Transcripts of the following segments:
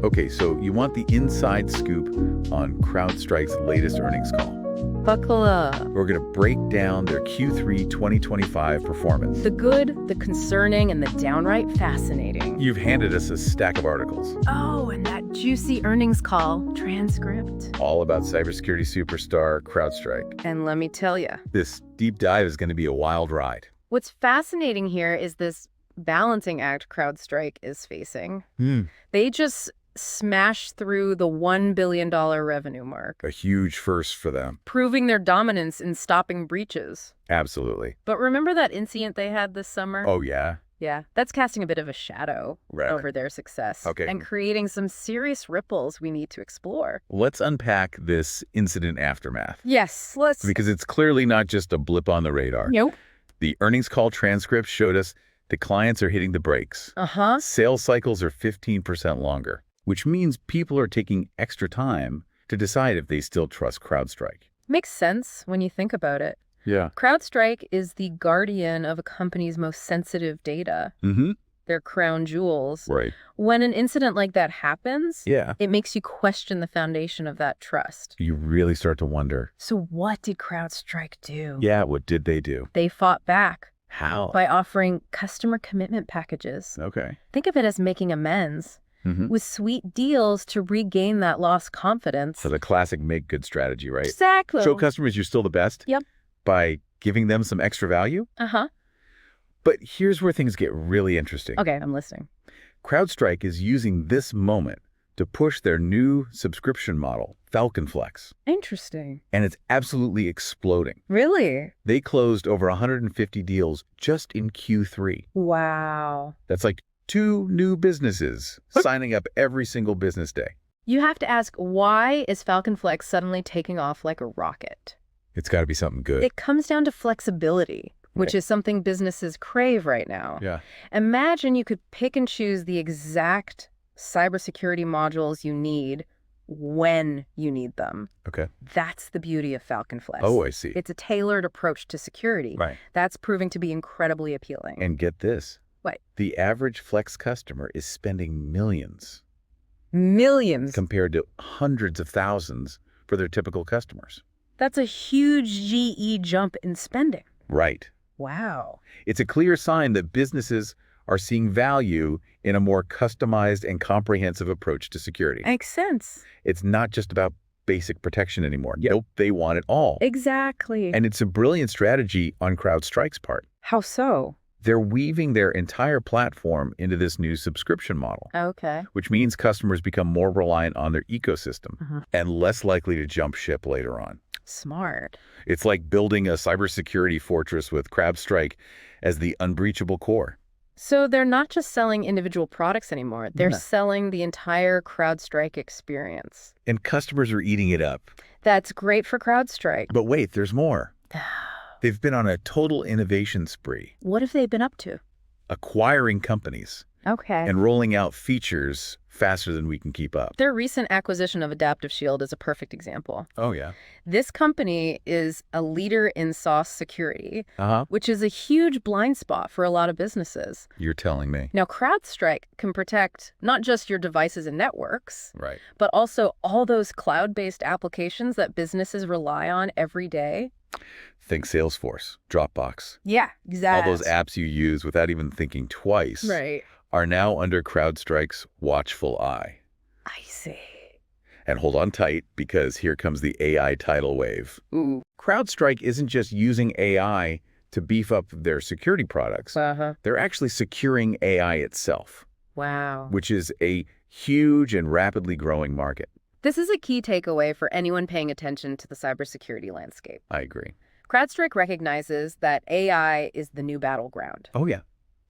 Okay, so you want the inside scoop on CrowdStrike's latest earnings call. Buckle up. We're going to break down their Q3 2025 performance. The good, the concerning, and the downright fascinating. You've handed us a stack of articles. Oh, and that juicy earnings call transcript. All about cybersecurity superstar CrowdStrike. And let me tell you, This deep dive is going to be a wild ride. what's fascinating here is this balancing act CrowdStrike is facing. They just smashed through the $1 billion revenue mark, A huge first for them. proving their dominance in stopping breaches. Absolutely. But remember that incident they had this summer? Oh, yeah? Yeah, that's casting a bit of a shadow Right. over their success. Okay. And creating some serious ripples we need to explore. Let's unpack this incident aftermath. Yes, let's... Because it's clearly not just a blip on the radar. Nope. The earnings call transcript showed us the clients are hitting the brakes. Uh-huh. Sales cycles are 15% longer, which means people are taking extra time to decide if they still trust CrowdStrike. Makes sense when you think about it. Yeah. CrowdStrike is the guardian of a company's most sensitive data, Mm-hmm. their crown jewels. Right. When an incident like that happens, Yeah. it makes you question the foundation of that trust. You really start to wonder, So what did CrowdStrike do? yeah, what did they do? They fought back How? by offering customer commitment packages. Okay. Think of it as making amends Mm-hmm. with sweet deals to regain that lost confidence. So the classic make good strategy, right? Exactly. Show customers you're still the best. Yep. By giving them some extra value. Uh-huh. But here's where things get really interesting. Okay, I'm listening. CrowdStrike is using this moment to push their new subscription model, Falcon Flex. Interesting. And it's absolutely exploding. Really? They closed over 150 deals just in Q3. Wow. That's like 2 new businesses signing up every single business day. You have to ask, why is Falcon Flex suddenly taking off like a rocket? It's got to be something good. It comes down to flexibility, which is something businesses crave right now. Yeah. Imagine you could pick and choose the exact cybersecurity modules you need when you need them. Okay. That's the beauty of Falcon Flex. Oh, I see. It's a tailored approach to security. Right. That's proving to be incredibly appealing. And get this. What? The average Flex customer is spending millions Millions. compared to hundreds of thousands for their typical customers. That's a huge GE jump in spending. Right. Wow. It's a clear sign that businesses are seeing value in a more customized and comprehensive approach to security. Makes sense. It's not just about basic protection anymore. Nope, they want it all. Exactly. And it's a brilliant strategy on CrowdStrike's part. How so? They're weaving their entire platform into this new subscription model, Okay. which means customers become more reliant on their ecosystem and less likely to jump ship later on. Smart. It's like building a cybersecurity fortress with CrowdStrike as the unbreachable core. So they're not just selling individual products anymore. They're No. selling the entire CrowdStrike experience. And customers are eating it up. That's great for CrowdStrike. But wait, there's more. They've been on a total innovation spree, What have they been up to? acquiring companies Okay. and rolling out features faster than we can keep up. Their recent acquisition of Adaptive Shield is a perfect example. Oh, yeah. This company is a leader in SaaS security, Uh-huh. which is a huge blind spot for a lot of businesses. You're telling me. Now, CrowdStrike can protect not just your devices and networks, Right. but also all those cloud-based applications that businesses rely on every day. Think Salesforce, Dropbox. Yeah, exactly. All those apps you use without even thinking twice Right. are now under CrowdStrike's watchful eye. I see. And hold on tight, because here comes the AI tidal wave. Ooh. CrowdStrike isn't just using AI to beef up their security products. Uh-huh. They're actually securing AI itself, Wow. which is a huge and rapidly growing market. This is a key takeaway for anyone paying attention to the cybersecurity landscape. I agree. CrowdStrike recognizes that AI is the new battleground. Oh, yeah.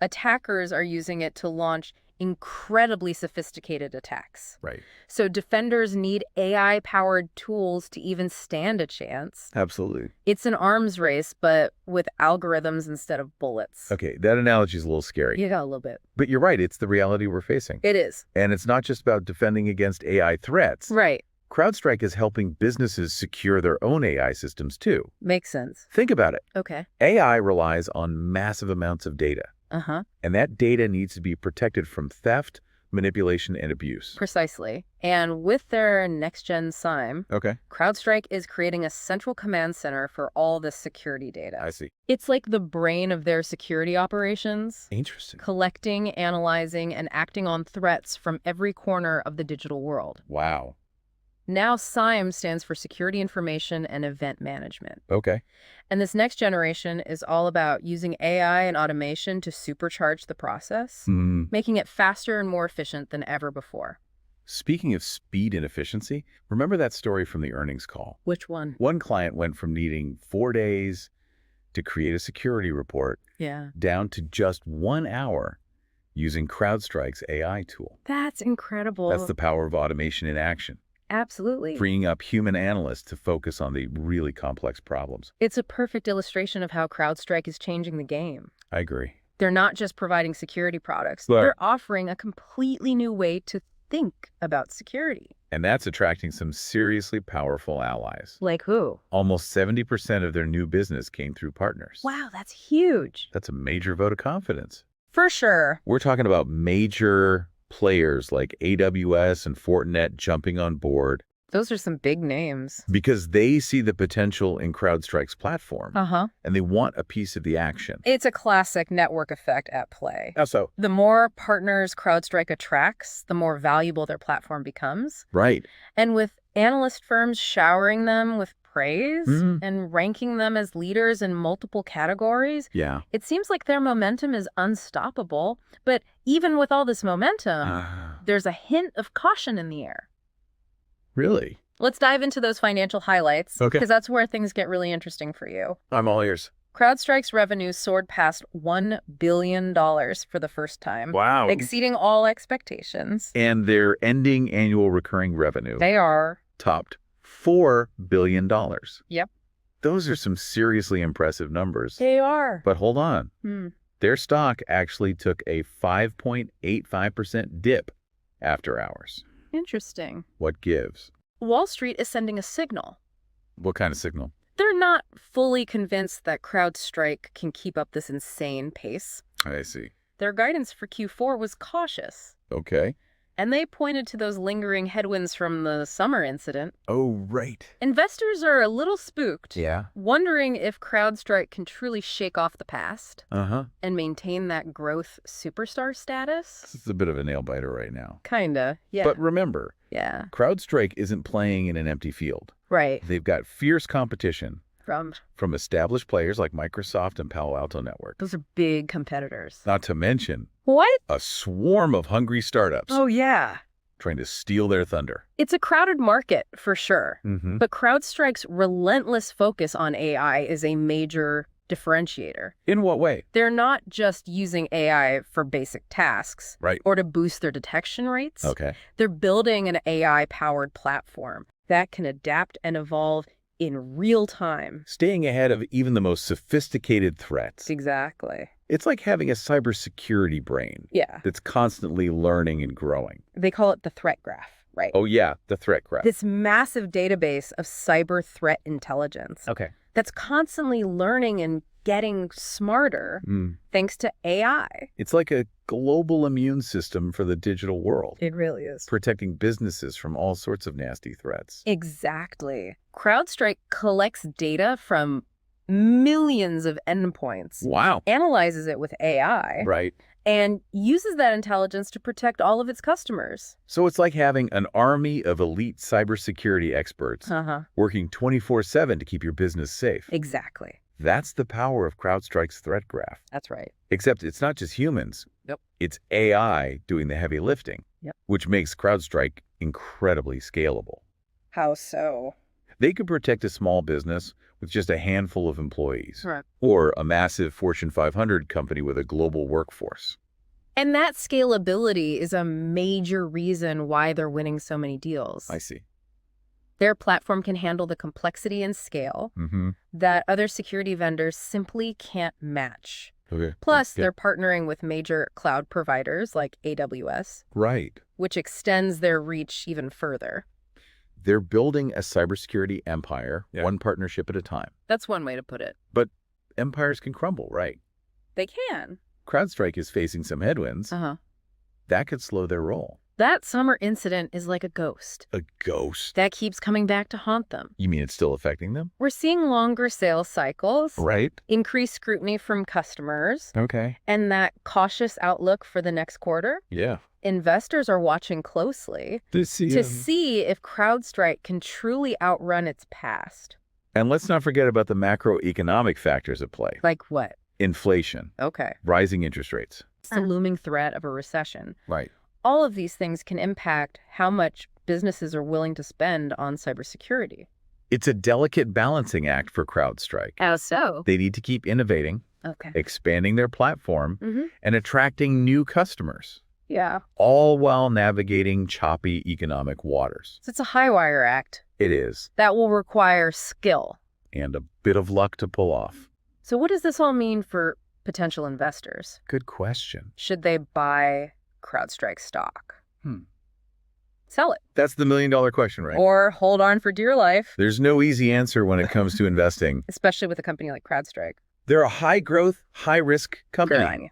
Attackers are using it to launch incredibly sophisticated attacks. Right. So defenders need AI-powered tools to even stand a chance. Absolutely. It's an arms race, but with algorithms instead of bullets. Okay, that analogy is a little scary. Yeah, a little bit. But you're right, it's the reality we're facing. It is. And it's not just about defending against AI threats. Right. CrowdStrike is helping businesses secure their own AI systems, too. Makes sense. Think about it. Okay. AI relies on massive amounts of data. Uh-huh. And that data needs to be protected from theft, manipulation, and abuse. Precisely. And with their next-gen SIEM, Okay. CrowdStrike is creating a central command center for all this security data. I see. It's like the brain of their security operations, Interesting. collecting, analyzing, and acting on threats from every corner of the digital world. Wow. Now SIEM stands for Security Information and Event Management. Okay. And this next generation is all about using AI and automation to supercharge the process, making it faster and more efficient than ever before. Speaking of speed and efficiency, remember that story from the earnings call? Which one? One client went from needing 4 days to create a security report down to just 1 hour using CrowdStrike's AI tool. That's incredible. That's the power of automation in action. Absolutely. Freeing up human analysts to focus on the really complex problems. It's a perfect illustration of how CrowdStrike is changing the game. I agree. They're not just providing security products. But they're offering a completely new way to think about security. And that's attracting some seriously powerful allies. Like who? Almost 70% of their new business came through partners. Wow, that's huge. That's a major vote of confidence. For sure. We're talking about major players like AWS and Fortinet jumping on board. Those are some big names. Because they see the potential in CrowdStrike's platform. And they want a piece of the action. It's a classic network effect at play. How so? The more partners CrowdStrike attracts, the more valuable their platform becomes. Right. And with analyst firms showering them with praise and ranking them as leaders in multiple categories, it seems like their momentum is unstoppable. But even with all this momentum, there's a hint of caution in the air. Really? Let's dive into those financial highlights, Okay. because that's where things get really interesting for you. I'm all ears. CrowdStrike's revenue soared past $1 billion for the first time. Wow. Exceeding all expectations. And their ending annual recurring revenue They are. topped $4 billion. Yep. Those are some seriously impressive numbers. They are. But hold on. Their stock actually took a 5.85% dip after hours. Interesting. What gives? Wall Street is sending a signal. What kind of signal? They're not fully convinced that CrowdStrike can keep up this insane pace. I see. Their guidance for Q4 was cautious. Okay. And they pointed to those lingering headwinds from the summer incident. Oh, right. Investors are a little spooked, Yeah. wondering if CrowdStrike can truly shake off the past Uh-huh. and maintain that growth superstar status. This is a bit of a nail-biter right now. Kinda, yeah. But remember, yeah, CrowdStrike isn't playing in an empty field. right. They've got fierce competition From established players like Microsoft and Palo Alto Network. those are big competitors. Not to mention What? a swarm of hungry startups Oh, yeah. trying to steal their thunder. It's a crowded market, for sure. But CrowdStrike's relentless focus on AI is a major differentiator. In what way? They're not just using AI for basic tasks Right. or to boost their detection rates. Okay. They're building an AI-powered platform that can adapt and evolve in real time. Staying ahead of even the most sophisticated threats. Exactly. It's like having a cybersecurity brain Yeah. that's constantly learning and growing. They call it the threat graph, right? Oh, yeah, the threat graph. This massive database of cyber threat intelligence Okay. that's constantly learning and getting smarter thanks to AI. It's like a global immune system for the digital world, It really is. protecting businesses from all sorts of nasty threats. Exactly. CrowdStrike collects data from millions of endpoints, Wow. analyzes it with AI, Right. and uses that intelligence to protect all of its customers. So it's like having an army of elite cybersecurity experts working 24/7 to keep your business safe. Exactly. That's the power of CrowdStrike's threat graph. That's right. Except it's not just humans. Yep. It's AI doing the heavy lifting, which makes CrowdStrike incredibly scalable. How so? They could protect a small business with just a handful of employees, Right. or a massive Fortune 500 company with a global workforce. And that scalability is a major reason why they're winning so many deals. I see. Their platform can handle the complexity and scale that other security vendors simply can't match. Okay. Plus, they're partnering with major cloud providers like AWS, Right. which extends their reach even further. They're building a cybersecurity empire, one partnership at a time. That's one way to put it. But empires can crumble, right? They can. CrowdStrike is facing some headwinds, That could slow their roll. That summer incident is like a ghost. A ghost? That keeps coming back to haunt them. You mean it's still affecting them? We're seeing longer sales cycles. Right. Increased scrutiny from customers. Okay. And that cautious outlook for the next quarter. Yeah. Investors are watching closely to see if CrowdStrike can truly outrun its past. And let's not forget about the macroeconomic factors at play. Like what? Inflation. Okay. Rising interest rates. The looming threat of a recession. Right. All of these things can impact how much businesses are willing to spend on cybersecurity. It's a delicate balancing act for CrowdStrike. How so? They need to keep innovating, expanding their platform, and attracting new customers. Yeah. All while navigating choppy economic waters. So it's a high-wire act. It is. That will require skill. And a bit of luck to pull off. So what does this all mean for potential investors? Good question. Should they buy CrowdStrike stock? Sell it. That's the million-dollar question, right? Or hold on for dear life. There's no easy answer when it comes to investing. Especially with a company like CrowdStrike. They're a high-growth, high-risk company. Good on you.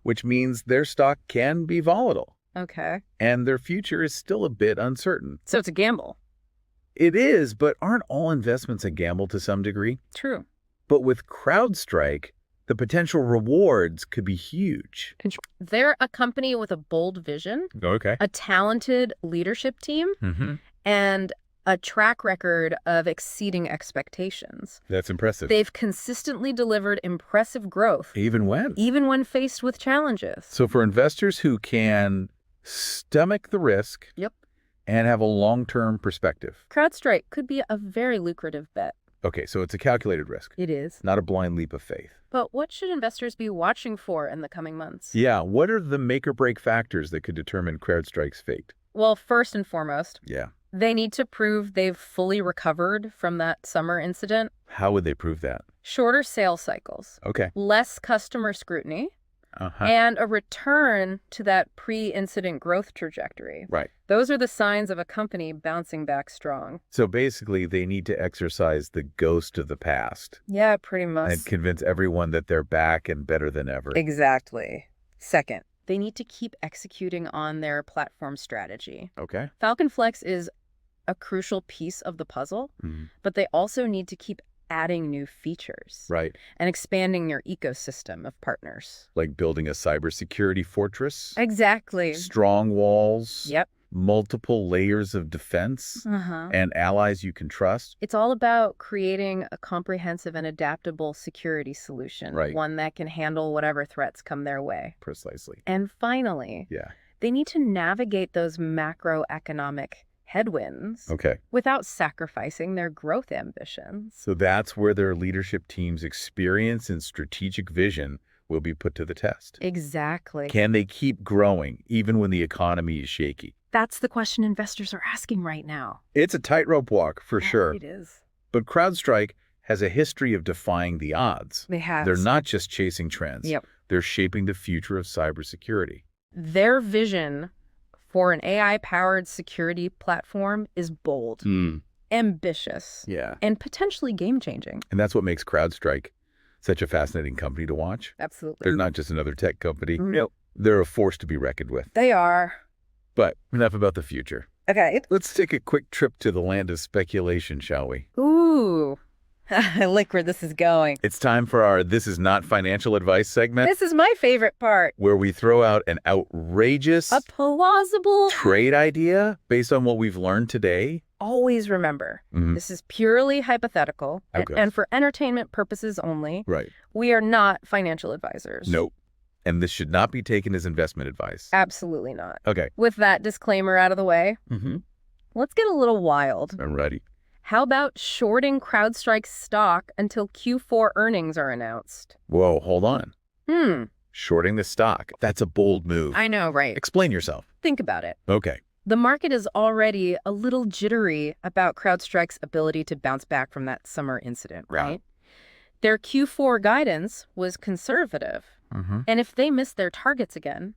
Which means their stock can be volatile. Okay. And their future is still a bit uncertain. So it's a gamble. It is, but aren't all investments a gamble to some degree? True. But with CrowdStrike, the potential rewards could be huge. They're a company with a bold vision, a talented leadership team, and a track record of exceeding expectations. That's impressive. They've consistently delivered impressive growth. Even when? Even when faced with challenges. So for investors who can stomach the risk and have a long-term perspective. CrowdStrike could be a very lucrative bet. Okay, so it's a calculated risk. It is. Not a blind leap of faith. But what should investors be watching for in the coming months? Yeah, what are the make-or-break factors that could determine CrowdStrike's fate? Well, first and foremost, Yeah. they need to prove they've fully recovered from that summer incident. How would they prove that? Shorter sales cycles. Okay. Less customer scrutiny. And a return to that pre-incident growth trajectory. Right. Those are the signs of a company bouncing back strong. So basically, they need to exercise the ghost of the past. Yeah, pretty much. And convince everyone that they're back and better than ever. Exactly. Second, they need to keep executing on their platform strategy. Okay. Falcon Flex is a crucial piece of the puzzle, but they also need to keep adding new features. Right. And expanding your ecosystem of partners. Like building a cybersecurity fortress. Exactly. Strong walls. Yep. Multiple layers of defense. And allies you can trust. It's all about creating a comprehensive and adaptable security solution. Right. One that can handle whatever threats come their way. Precisely. And finally, they need to navigate those macroeconomic headwinds without sacrificing their growth ambitions. So that's where their leadership team's experience and strategic vision will be put to the test. Exactly. Can they keep growing even when the economy is shaky? That's the question investors are asking right now. It's a tightrope walk for sure. It is. But CrowdStrike has a history of defying the odds. They have. They're not just chasing trends. They're shaping the future of cybersecurity. Their vision for an AI-powered security platform is bold, ambitious, and potentially game-changing. And that's what makes CrowdStrike such a fascinating company to watch. Absolutely. They're not just another tech company. Nope. They're a force to be reckoned with. They are. But enough about the future. Okay. Let's take a quick trip to the land of speculation, shall we? Ooh. I like where this is going. It's time for our This Is Not Financial Advice segment. This is my favorite part. Where we throw out an outrageous, a plausible trade idea based on what we've learned today. Always remember, this is purely hypothetical and for entertainment purposes only. Right. We are not financial advisors. Nope. And this should not be taken as investment advice. Absolutely not. Okay. With that disclaimer out of the way, let's get a little wild. I'm ready. How about shorting CrowdStrike's stock until Q4 earnings are announced? Whoa, hold on. Shorting the stock. That's a bold move. I know, right? Explain yourself. Think about it. Okay. The market is already a little jittery about CrowdStrike's ability to bounce back from that summer incident, right? Their Q4 guidance was conservative. And if they miss their targets again,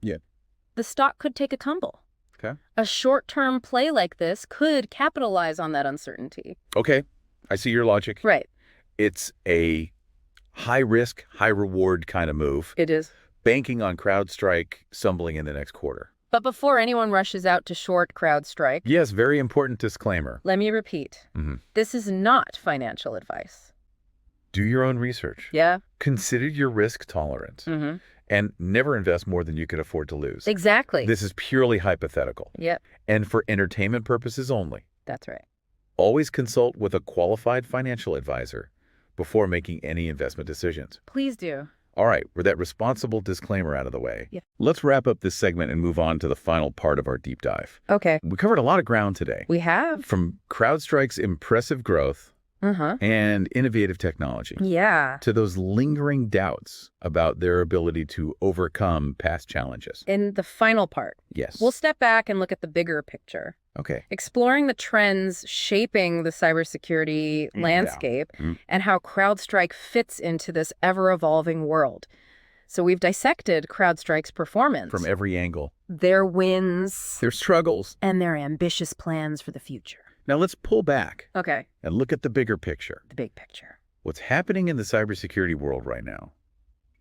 the stock could take a tumble. Okay. A short-term play like this could capitalize on that uncertainty. Okay. I see your logic. Right. It's a high-risk, high-reward kind of move. It is. Banking on CrowdStrike stumbling in the next quarter. But before anyone rushes out to short CrowdStrike... Yes, very important disclaimer. Let me repeat. This is not financial advice. Do your own research. Yeah. Consider your risk tolerance. And never invest more than you can afford to lose. Exactly. This is purely hypothetical. Yep. And for entertainment purposes only. That's right. Always consult with a qualified financial advisor before making any investment decisions. Please do. All right, with that responsible disclaimer out of the way, yeah. Let's wrap up this segment and move on to the final part of our deep dive. Okay. We covered a lot of ground today. We have. From CrowdStrike's impressive growth and innovative technology to those lingering doubts about their ability to overcome past challenges. In the final part, yes, we'll step back and look at the bigger picture. Okay. Exploring the trends shaping the cybersecurity landscape and how CrowdStrike fits into this ever-evolving world. So we've dissected CrowdStrike's performance. From every angle. Their wins. Their struggles. And their ambitious plans for the future. Now let's pull back. Okay. And look at the bigger picture. The big picture. What's happening in the cybersecurity world right now?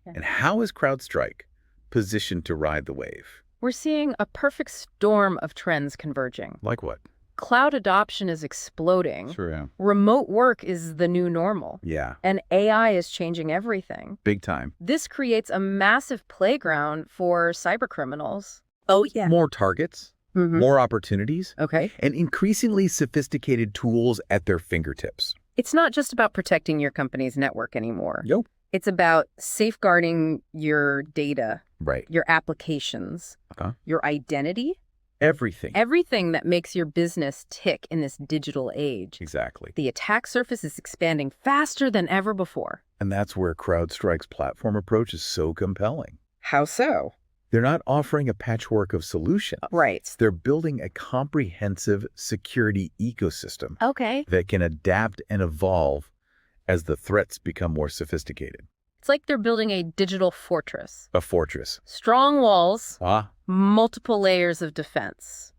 And how is CrowdStrike positioned to ride the wave? We're seeing a perfect storm of trends converging. Like what? Cloud adoption is exploding. Sure, yeah. Remote work is the new normal. Yeah. And AI is changing everything. Big time. This creates a massive playground for cybercriminals. Oh, yeah. More targets, more opportunities, and increasingly sophisticated tools at their fingertips. It's not just about protecting your company's network anymore. Nope. It's about safeguarding your data, your applications, your identity. Everything. Everything that makes your business tick in this digital age. Exactly. The attack surface is expanding faster than ever before. And that's where CrowdStrike's platform approach is so compelling. How so? They're not offering a patchwork of solutions. Right. They're building a comprehensive security ecosystem that can adapt and evolve as the threats become more sophisticated. It's like they're building a digital fortress. A fortress. Strong walls, multiple layers of defense.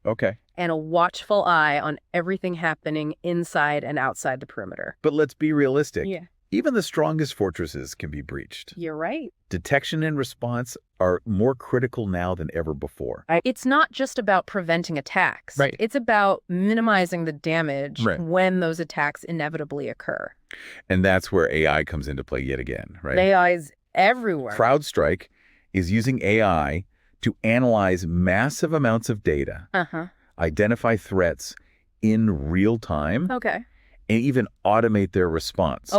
And a watchful eye on everything happening inside and outside the perimeter. But let's be realistic. Yeah. Even the strongest fortresses can be breached. You're right. Detection and response are more critical now than ever before. It's not just about preventing attacks. It's about minimizing the damage when those attacks inevitably occur. And that's where AI comes into play yet again, right? AI's everywhere. CrowdStrike is using AI to analyze massive amounts of data, identify threats in real time, and even automate their response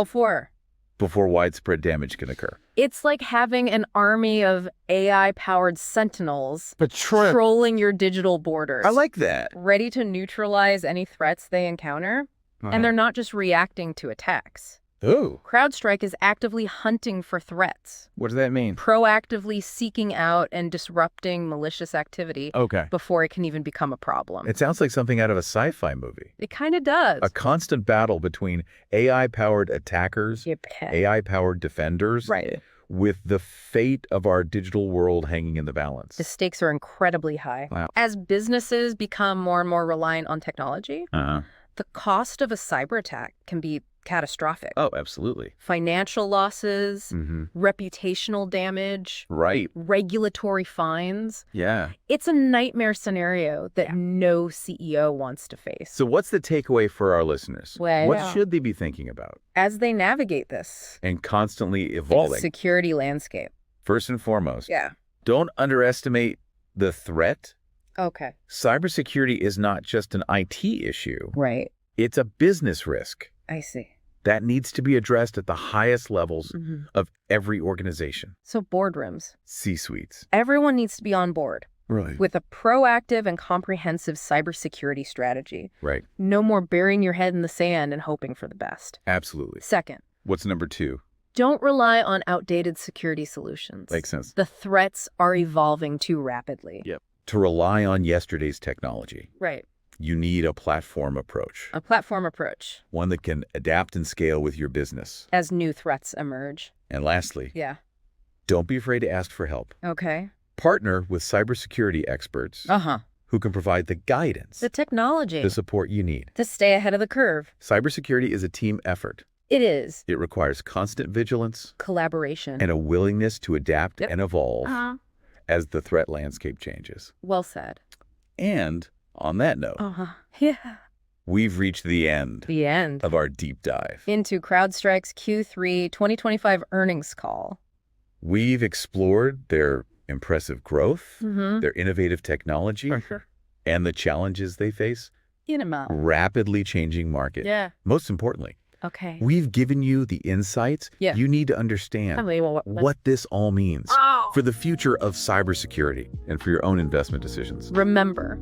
before widespread damage can occur. It's like having an army of AI-powered sentinels patrolling your digital borders. I like that. Ready to neutralize any threats they encounter. And they're not just reacting to attacks. Oh. CrowdStrike is actively hunting for threats. What does that mean? Proactively seeking out and disrupting malicious activity before it can even become a problem. It sounds like something out of a sci-fi movie. It kind of does. A constant battle between AI-powered attackers, AI-powered defenders, with the fate of our digital world hanging in the balance. The stakes are incredibly high. Wow. As businesses become more and more reliant on technology, the cost of a cyber attack can be catastrophic. Oh, absolutely. Financial losses, reputational damage, regulatory fines. Yeah. It's a nightmare scenario that no CEO wants to face. So what's the takeaway for our listeners? Well, what should they be thinking about as they navigate this and constantly evolving security landscape? First and foremost, don't underestimate the threat. Cybersecurity is not just an IT issue. It's a business risk. I see. That needs to be addressed at the highest levels of every organization. So boardrooms. C-suites. Everyone needs to be on board. With a proactive and comprehensive cybersecurity strategy. No more burying your head in the sand and hoping for the best. Absolutely. Second. What's number 2? Don't rely on outdated security solutions. Makes sense. The threats are evolving too rapidly. To rely on yesterday's technology. You need a platform approach. A platform approach. One that can adapt and scale with your business. As new threats emerge. And lastly, don't be afraid to ask for help. Partner with cybersecurity experts who can provide the guidance, the technology, the support you need to stay ahead of the curve. Cybersecurity is a team effort. It is. It requires constant vigilance, collaboration, and a willingness to adapt and evolve as the threat landscape changes. Well said. And on that note, Yeah. we've reached the end. The end. Of our deep dive. Into CrowdStrike's Q3 2025 earnings call. We've explored their impressive growth, their innovative technology, and the challenges they face. Rapidly changing market. Yeah. Most importantly, Okay. we've given you the insights you need to understand what this all means for the future of cybersecurity and for your own investment decisions. Remember,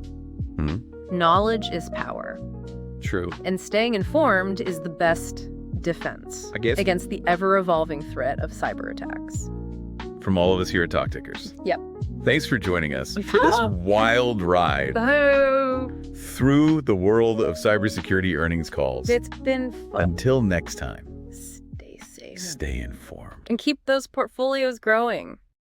knowledge is power. True. And staying informed is the best defense against the ever-evolving threat of cyber attacks. From all of us here at Talk Tickers. Yep. Thanks for joining us for this wild ride through the world of cybersecurity earnings calls. It's been fun. Until next time, Stay safe. Stay informed. And keep those portfolios growing.